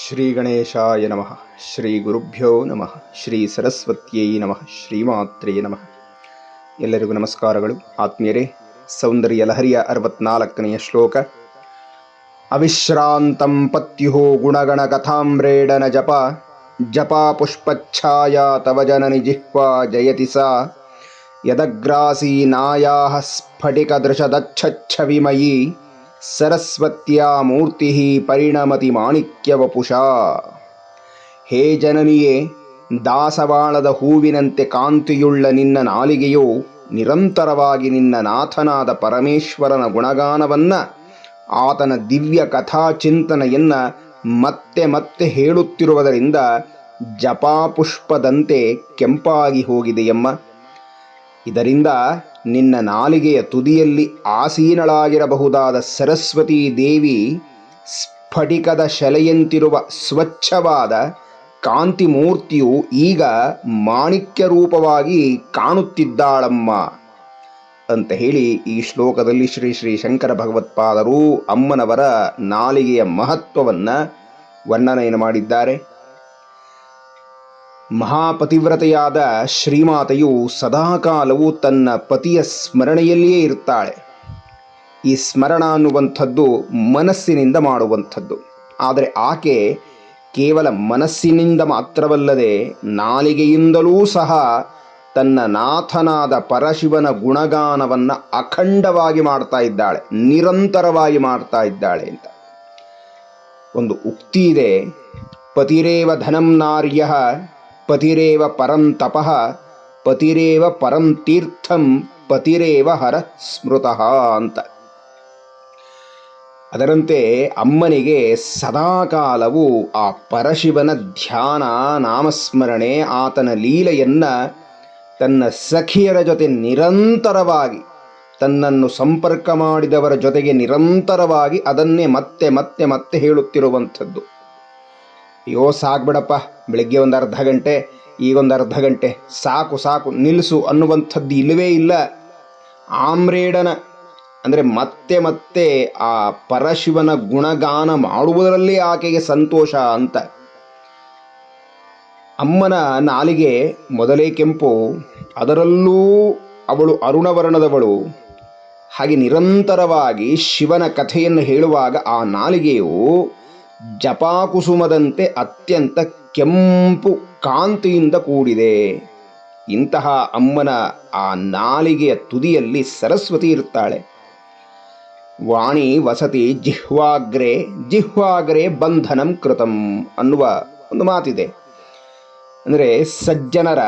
ಶ್ರೀ ಗಣೇಶಾಯ ನಮಃ. ಶ್ರೀ ಗುರುಭ್ಯೋ ನಮಃ. ಶ್ರೀ ಸರಸ್ವತ್ಯೈ ನಮಃ. ಶ್ರೀಮಾತ್ರೇ ನಮಃ. ಎಲ್ಲರಿಗೂ ನಮಸ್ಕಾರಗಳು. ಆತ್ಮೀಯರೇ, ಸೌಂದರ್ಯ ಲಹರಿಯ 64ನೆಯ ಶ್ಲೋಕ. ಅವಿಶ್ರಾಂತಂ ಪತ್ಯು ಗುಣಗಣ ಕಥಾಮ್ರೇಡನ ಜಪ ಜಪ ಪುಷ್ಪಚ್ಛಾಯಾ ತವ ಜನನಿ ಜಿಹ್ವಾ ಜಯತಿ ಸಾ ಯದಗ್ರಾಸೀ ನಾಯಾಃ ಸ್ಫಟಿಕದೃಶದಚ್ಛಚ್ಛವಿಮಯೀ ಸರಸ್ವತ್ಯಾ ಮೂರ್ತಿ ಪರಿಣಮತಿ ಮಾಣಿಕ್ಯವಪುಷಾ. ಹೇ ಜನನಿಯೇ, ದಾಸವಾಳದ ಹೂವಿನಂತೆ ಕಾಂತಿಯುಳ್ಳ ನಿನ್ನ ನಾಲಿಗೆಯು ನಿರಂತರವಾಗಿ ನಿನ್ನ ನಾಥನಾದ ಪರಮೇಶ್ವರನ ಗುಣಗಾನವನ್ನ, ಆತನ ದಿವ್ಯ ಕಥಾಚಿಂತನೆಯನ್ನ ಮತ್ತೆ ಮತ್ತೆ ಹೇಳುತ್ತಿರುವುದರಿಂದ ಜಪಾಪುಷ್ಪದಂತೆ ಕೆಂಪಾಗಿ ಹೋಗಿದೆಯಮ್ಮ. ಇದರಿಂದ ನಿನ್ನ ನಾಲಿಗೆಯ ತುದಿಯಲ್ಲಿ ಆಸೀನಳಾಗಿರಬಹುದಾದ ಸರಸ್ವತೀ ದೇವಿ ಸ್ಫಟಿಕದ ಶಲೆಯಂತಿರುವ ಸ್ವಚ್ಛವಾದ ಕಾಂತಿ ಮೂರ್ತಿಯು ಈಗ ಮಾಣಿಕ್ಯ ರೂಪವಾಗಿ ಕಾಣುತ್ತಿದ್ದಾಳಮ್ಮ ಅಂತ ಹೇಳಿ ಈ ಶ್ಲೋಕದಲ್ಲಿ ಶ್ರೀ ಶ್ರೀ ಶಂಕರ ಭಗವತ್ಪಾದರು ಅಮ್ಮನವರ ನಾಲಿಗೆಯ ಮಹತ್ವವನ್ನು ವರ್ಣನೆಯನ್ನು ಮಾಡಿದ್ದಾರೆ. ಮಹಾಪತಿವ್ರತೆಯಾದ ಶ್ರೀಮಾತೆಯು ಸದಾಕಾಲವೂ ತನ್ನ ಪತಿಯ ಸ್ಮರಣೆಯಲ್ಲಿಯೇ ಇರ್ತಾಳೆ. ಈ ಸ್ಮರಣ ಅನ್ನುವಂಥದ್ದು ಮನಸ್ಸಿನಿಂದ ಮಾಡುವಂಥದ್ದು. ಆದರೆ ಆಕೆ ಕೇವಲ ಮನಸ್ಸಿನಿಂದ ಮಾತ್ರವಲ್ಲದೆ ನಾಲಿಗೆಯಿಂದಲೂ ಸಹ ತನ್ನ ನಾಥನಾದ ಪರಶಿವನ ಗುಣಗಾನವನ್ನು ಅಖಂಡವಾಗಿ ಮಾಡ್ತಾ ಇದ್ದಾಳೆ, ನಿರಂತರವಾಗಿ ಮಾಡ್ತಾ ಇದ್ದಾಳೆ ಅಂತ ಒಂದು ಉಕ್ತಿ ಇದೆ. ಪತಿರೇವ ಧನಂ ನಾರ್ಯಃ ಪತಿರೇವ ಪರಂ ತಪಃ ಪತಿರೇವ ಪರಂ ತೀರ್ಥಂ ಪತಿರೇವ ಹರ ಸ್ಮೃತಃ ಅಂತ. ಅದರಂತೆ ಅಮ್ಮನಿಗೆ ಸದಾಕಾಲವೂ ಆ ಪರಶಿವನ ಧ್ಯಾನ, ನಾಮಸ್ಮರಣೆ, ಆತನ ಲೀಲೆಯನ್ನ ತನ್ನ ಸಖಿಯರ ಜೊತೆ ನಿರಂತರವಾಗಿ, ತನ್ನನ್ನು ಸಂಪರ್ಕ ಮಾಡಿದವರ ಜೊತೆಗೆ ನಿರಂತರವಾಗಿ ಅದನ್ನೇ ಮತ್ತೆ ಮತ್ತೆ ಮತ್ತೆ ಹೇಳುತ್ತಿರುವಂಥದ್ದು. ಅಯ್ಯೋ ಸಾಕ್ಬಿಡಪ್ಪ, ಬೆಳಗ್ಗೆ ಒಂದು ಅರ್ಧ ಗಂಟೆ, ಈಗೊಂದು ಅರ್ಧ ಗಂಟೆ, ಸಾಕು ಸಾಕು ನಿಲ್ಲಿಸು ಅನ್ನುವಂಥದ್ದು ಇಲ್ಲವೇ ಇಲ್ಲ. ಆಮ್ರೇಡನ ಅಂದರೆ ಮತ್ತೆ ಮತ್ತೆ ಆ ಪರಶಿವನ ಗುಣಗಾನ ಮಾಡುವುದರಲ್ಲಿ ಆಕೆಗೆ ಸಂತೋಷ ಅಂತ. ಅಮ್ಮನ ನಾಲಿಗೆ ಮೊದಲೇ ಕೆಂಪು, ಅದರಲ್ಲೂ ಅವಳು ಅರುಣವರ್ಣದವಳು. ಹಾಗೆ ನಿರಂತರವಾಗಿ ಶಿವನ ಕಥೆಯನ್ನು ಹೇಳುವಾಗ ಆ ನಾಲಿಗೆಯು ಜಪಾಕುಸುಮದಂತೆ ಅತ್ಯಂತ ಕೆಂಪು ಕಾಂತಿಯಿಂದ ಕೂಡಿದೆ. ಇಂತಹ ಅಮ್ಮನ ಆ ನಾಲಿಗೆಯ ತುದಿಯಲ್ಲಿ ಸರಸ್ವತಿ ಇರ್ತಾಳೆ. ವಾಣಿ ವಸತಿ ಜಿಹ್ವಾಗ್ರೆ ಜಿಹ್ವಾಗ್ರೆ ಬಂಧನಂ ಕೃತಂ ಅನ್ನುವ ಒಂದು ಮಾತಿದೆ. ಅಂದರೆ ಸಜ್ಜನರ,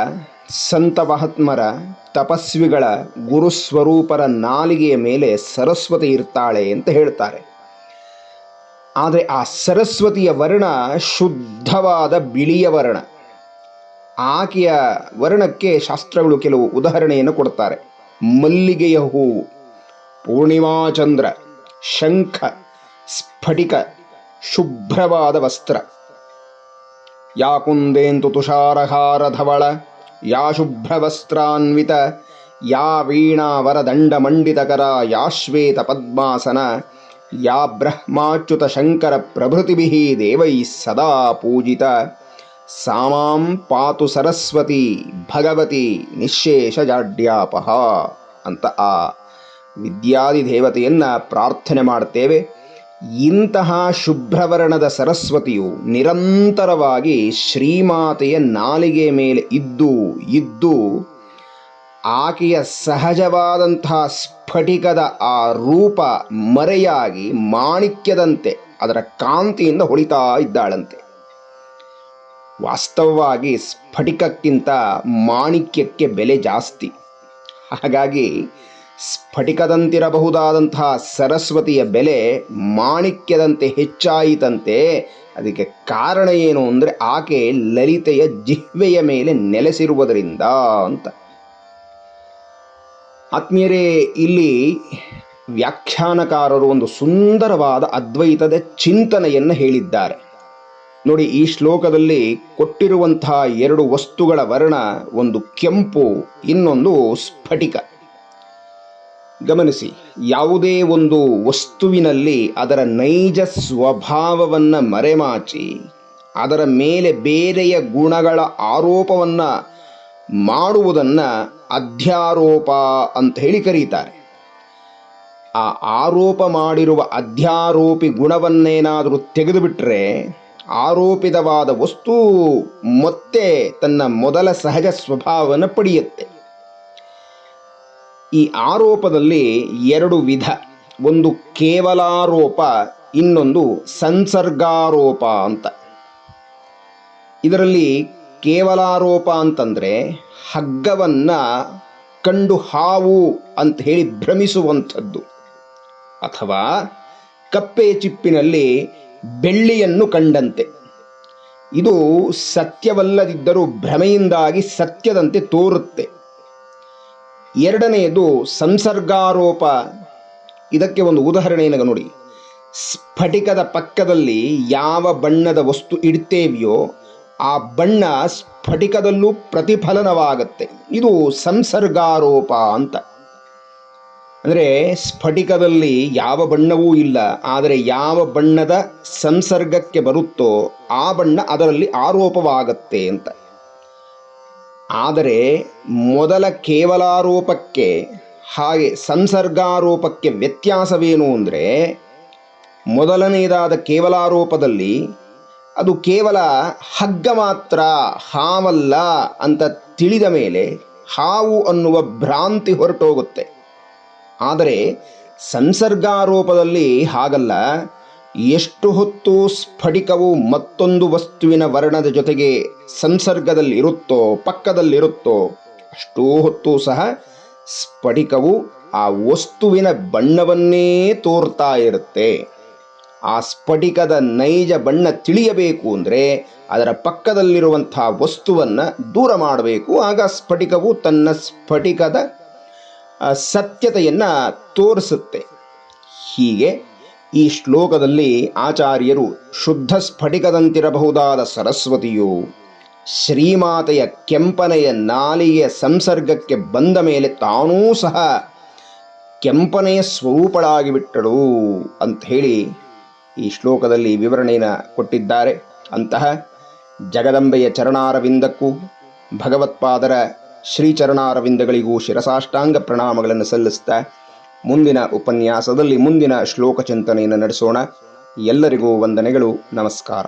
ಸಂತ ಮಹಾತ್ಮರ, ತಪಸ್ವಿಗಳ, ಗುರುಸ್ವರೂಪರ ನಾಲಿಗೆಯ ಮೇಲೆ ಸರಸ್ವತಿ ಇರ್ತಾಳೆ ಅಂತ ಹೇಳ್ತಾರೆ. ಆದರೆ ಆ ಸರಸ್ವತಿಯ ವರ್ಣ ಶುದ್ಧವಾದ ಬಿಳಿಯ ವರ್ಣ. ಆಕೆಯ ವರ್ಣಕ್ಕೆ ಶಾಸ್ತ್ರಗಳು ಕೆಲವು ಉದಾಹರಣೆಯನ್ನು ಕೊಡ್ತಾರೆ. ಮಲ್ಲಿಗೆಯ ಹೂವು, ಪೂರ್ಣಿಮಾಚಂದ್ರ, ಶಂಖ, ಸ್ಫಟಿಕ, ಶುಭ್ರವಾದ ವಸ್ತ್ರ. ಯಾ ಕುಂದೇಂತು ತುಷಾರಹಾರ ಧವಳ, ಯಾ ಶುಭ್ರವಸ್ತ್ರಾನ್ವಿತ, ಯಾ ವೀಣಾವರದಂಡ ಮಂಡಿತಕರ, ಯಾ ಶ್ವೇತ ಪದ್ಮಾಸನ, ಯಾ ಬ್ರಹ್ಮಾಚ್ಯುತ ಶಂಕರ ಪ್ರಭೃತಿಭಿಃ ದೇವೈಃ ಸದಾ ಪೂಜಿತ, ಸಾಮಾಂ ಪಾತು ಸರಸ್ವತಿ ಭಗವತಿ ನಿಶೇಷ ಜಾಡ್ಯಾಪಹ ಅಂತ ಆ ವಿದ್ಯಾದಿ ದೇವತೆಯನ್ನ ಪ್ರಾರ್ಥನೆ ಮಾಡ್ತೇವೆ. ಇಂತಹ ಶುಭ್ರವರ್ಣದ ಸರಸ್ವತಿಯು ನಿರಂತರವಾಗಿ ಶ್ರೀಮಾತೆಯ ನಾಲಿಗೆಯ ಮೇಲೆ ಇದ್ದು ಇದ್ದು ಆಕೆಯ ಸಹಜವಾದಂತಹ ಸ್ಫಟಿಕದ ಆ ರೂಪ ಮರೆಯಾಗಿ ಮಾಣಿಕ್ಯದಂತೆ ಅದರ ಕಾಂತಿಯಿಂದ ಹೊಳಿತಾ ಇದ್ದಾಳಂತೆ. ವಾಸ್ತವವಾಗಿ ಸ್ಫಟಿಕಕ್ಕಿಂತ ಮಾಣಿಕ್ಯಕ್ಕೆ ಬೆಲೆ ಜಾಸ್ತಿ. ಹಾಗಾಗಿ ಸ್ಫಟಿಕದಂತಿರಬಹುದಾದಂತಹ ಸರಸ್ವತಿಯ ಬೆಲೆ ಮಾಣಿಕ್ಯದಂತೆ ಹೆಚ್ಚಾಯಿತಂತೆ. ಅದಕ್ಕೆ ಕಾರಣ ಏನು ಅಂದರೆ ಆಕೆ ಲಲಿತೆಯ ಜಿಹ್ವೆಯ ಮೇಲೆ ನೆಲೆಸಿರುವುದರಿಂದ ಅಂತ. ಆತ್ಮೀಯರೇ, ಇಲ್ಲಿ ವ್ಯಾಖ್ಯಾನಕಾರರು ಒಂದು ಸುಂದರವಾದ ಅದ್ವೈತದ ಚಿಂತನೆಯನ್ನು ಹೇಳಿದ್ದಾರೆ ನೋಡಿ. ಈ ಶ್ಲೋಕದಲ್ಲಿ ಕೊಟ್ಟಿರುವಂತಹ ಎರಡು ವಸ್ತುಗಳ ವರ್ಣ, ಒಂದು ಕೆಂಪು, ಇನ್ನೊಂದು ಸ್ಫಟಿಕ. ಗಮನಿಸಿ, ಯಾವುದೇ ಒಂದು ವಸ್ತುವಿನಲ್ಲಿ ಅದರ ನೈಜ ಸ್ವಭಾವವನ್ನು ಮರೆಮಾಚಿ ಅದರ ಮೇಲೆ ಬೇರೆಯ ಗುಣಗಳ ಆರೋಪವನ್ನು ಮಾಡುವುದನ್ನು ಅಧ್ಯಾರೋಪ ಅಂತ ಹೇಳಿ ಕರೀತಾರೆ. ಆ ಆರೋಪ ಮಾಡಿರುವ ಅಧ್ಯಾರೋಪಿ ಗುಣವನ್ನೇನಾದರೂ ತೆಗೆದುಬಿಟ್ರೆ ಆರೋಪಿತವಾದ ವಸ್ತು ಮತ್ತೆ ತನ್ನ ಮೊದಲ ಸಹಜ ಸ್ವಭಾವವನ್ನು ಪಡೆಯುತ್ತೆ. ಈ ಆರೋಪದಲ್ಲಿ ಎರಡು ವಿಧ, ಒಂದು ಕೇವಲಾರೋಪ, ಇನ್ನೊಂದು ಸಂಸರ್ಗಾರೋಪ ಅಂತ. ಇದರಲ್ಲಿ ಕೇವಲಾರೋಪ ಅಂತಂದರೆ ಹಗ್ಗವನ್ನು ಕಂಡು ಹಾವು ಅಂತ ಹೇಳಿ ಭ್ರಮಿಸುವಂಥದ್ದು, ಅಥವಾ ಕಪ್ಪೆ ಚಿಪ್ಪಿನಲ್ಲಿ ಬೆಳ್ಳಿಯನ್ನು ಕಂಡಂತೆ. ಇದು ಸತ್ಯವಲ್ಲದಿದ್ದರೂ ಭ್ರಮೆಯಿಂದಾಗಿ ಸತ್ಯದಂತೆ ತೋರುತ್ತೆ. ಎರಡನೆಯದು ಸಂಸರ್ಗಾರೋಪ. ಇದಕ್ಕೆ ಒಂದು ಉದಾಹರಣೆಯನ್ನು ನೋಡಿ. ಸ್ಫಟಿಕದ ಪಕ್ಕದಲ್ಲಿ ಯಾವ ಬಣ್ಣದ ವಸ್ತು ಇಡ್ತೇವೆಯೋ ಆ ಬಣ್ಣ ಸ್ಫಟಿಕದಲ್ಲೂ ಪ್ರತಿಫಲನವಾಗುತ್ತೆ. ಇದು ಸಂಸರ್ಗಾರೋಪ ಅಂತ. ಅಂದರೆ ಸ್ಫಟಿಕದಲ್ಲಿ ಯಾವ ಬಣ್ಣವೂ ಇಲ್ಲ, ಆದರೆ ಯಾವ ಬಣ್ಣದ ಸಂಸರ್ಗಕ್ಕೆ ಬರುತ್ತೋ ಆ ಬಣ್ಣ ಅದರಲ್ಲಿ ಆರೋಪವಾಗತ್ತೆ ಅಂತ. ಆದರೆ ಮೊದಲ ಕೇವಲಾರೋಪಕ್ಕೆ ಹಾಗೆ ಸಂಸರ್ಗಾರೋಪಕ್ಕೆ ವ್ಯತ್ಯಾಸವೇನು ಅಂದರೆ, ಮೊದಲನೆಯದಾದ ಕೇವಲಾರೋಪದಲ್ಲಿ ಅದು ಕೇವಲ ಹಗ್ಗ ಮಾತ್ರ, ಹಾವಲ್ಲ ಅಂತ ತಿಳಿದ ಮೇಲೆ ಹಾವು ಅನ್ನುವ ಭ್ರಾಂತಿ ಹೊರಟೋಗುತ್ತೆ. ಆದರೆ ಸಂಸರ್ಗಾರೋಪದಲ್ಲಿ ಹಾಗಲ್ಲ. ಎಷ್ಟು ಹೊತ್ತು ಸ್ಫಟಿಕವು ಮತ್ತೊಂದು ವಸ್ತುವಿನ ವರ್ಣದ ಜೊತೆಗೆ ಸಂಸರ್ಗದಲ್ಲಿರುತ್ತೋ, ಪಕ್ಕದಲ್ಲಿರುತ್ತೋ, ಅಷ್ಟೂ ಹೊತ್ತು ಸಹ ಸ್ಫಟಿಕವು ಆ ವಸ್ತುವಿನ ಬಣ್ಣವನ್ನೇ ತೋರ್ತಾ ಇರುತ್ತೆ. ಆ ಸ್ಫಟಿಕದ ನೈಜ ಬಣ್ಣ ತಿಳಿಯಬೇಕು ಅಂದರೆ ಅದರ ಪಕ್ಕದಲ್ಲಿರುವಂಥ ವಸ್ತುವನ್ನು ದೂರ ಮಾಡಬೇಕು. ಆಗ ಸ್ಫಟಿಕವು ತನ್ನ ಸ್ಫಟಿಕದ ಸತ್ಯತೆಯನ್ನು ತೋರಿಸುತ್ತೆ. ಹೀಗೆ ಈ ಶ್ಲೋಕದಲ್ಲಿ ಆಚಾರ್ಯರು ಶುದ್ಧ ಸ್ಫಟಿಕದಂತಿರಬಹುದಾದ ಸರಸ್ವತಿಯು ಶ್ರೀಮಾತೆಯ ಕೆಂಪನೆಯ ನಾಲಿಗೆಯ ಸಂಸರ್ಗಕ್ಕೆ ಬಂದ ಮೇಲೆ ತಾನೂ ಸಹ ಕೆಂಪನೆಯ ಸ್ವರೂಪಳಾಗಿ ಬಿಟ್ಟಳು ಅಂತ ಹೇಳಿ ಈ ಶ್ಲೋಕದಲ್ಲಿ ವಿವರಣೆಯನ್ನು ಕೊಟ್ಟಿದ್ದಾರೆ. ಅಂತಹ ಜಗದಂಬೆಯ ಚರಣಾರವಿಂದಕ್ಕೂ ಭಗವತ್ಪಾದರ ಶ್ರೀಚರಣಾರವಿಂದಗಳಿಗೂ ಶಿರಸಾಷ್ಟಾಂಗ ಪ್ರಣಾಮಗಳನ್ನು ಸಲ್ಲಿಸ್ತಾ ಮುಂದಿನ ಉಪನ್ಯಾಸದಲ್ಲಿ ಮುಂದಿನ ಶ್ಲೋಕ ಚಿಂತನೆಯನ್ನು ನಡೆಸೋಣ. ಎಲ್ಲರಿಗೂ ವಂದನೆಗಳು, ನಮಸ್ಕಾರ.